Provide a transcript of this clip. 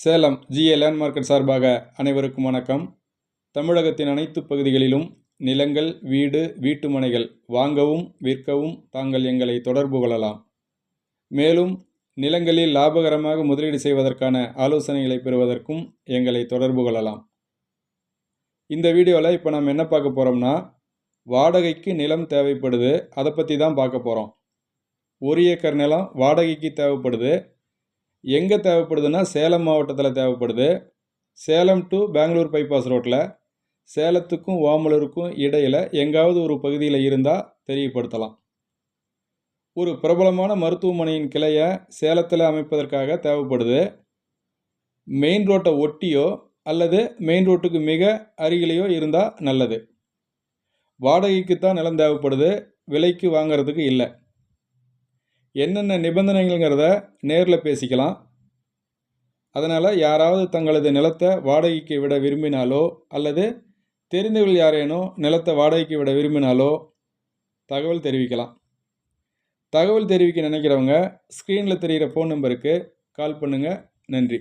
Salem GA land market சார்பாக அனைவருக்கும் வணக்கம். தமிழகத்தின் அனைத்து பகுதிகளிலும் நிலங்கள், வீடு, வீட்டுமனைகள் வாங்கவும் விற்கவும் தாங்கள் எங்களை தொடர்பு கொள்ளலாம். மேலும் நிலங்களில் லாபகரமாக முதலீடு செய்வதற்கான ஆலோசனைகளை பெறுவதற்கும் எங்களை தொடர்பு கொள்ளலாம். இந்த வீடியோவில் இப்போ நம்ம என்ன பார்க்க போகிறோம்னா, வாடகைக்கு நிலம் தேவைப்படுது, அதை பற்றி தான் பார்க்க போகிறோம். 1 ஏக்கர் நிலம் வாடகைக்கு தேவைப்படுது. எங்கே தேவைப்படுதுன்னா சேலம் மாவட்டத்தில் தேவைப்படுது. சேலம் டு பெங்களூர் பைபாஸ் ரோட்டில், சேலத்துக்கும் ஓமலூருக்கும் இடையில் எங்காவது ஒரு பகுதியில் இருந்தால் தெரியப்படுத்தலாம். ஒரு பிரபலமான மருத்துவமனையின் கிளையை சேலத்தில் அமைப்பதற்காக தேவைப்படுது. மெயின் ரோட்டை ஒட்டியோ அல்லது மெயின் ரோட்டுக்கு மிக அருகிலேயோ இருந்தால் நல்லது. வாடகைக்கு தான் நிலம் தேவைப்படுது, விலைக்கு வாங்கிறதுக்கு இல்லை. என்னென்ன நிபந்தனைகள்ங்கிறத நேரில் பேசிக்கலாம். அதனால் யாராவது தங்களது நிலத்தை வாடகைக்கு விட விரும்பினாலோ அல்லது தெரிந்தவர்கள் யாரேனும் நிலத்தை வாடகைக்கு விட விரும்பினாலோ தகவல் தெரிவிக்கலாம். தகவல் தெரிவிக்க நினைக்கிறவங்க ஸ்க்ரீனில் தெரிகிற ஃபோன் நம்பருக்கு கால் பண்ணுங்கள். நன்றி.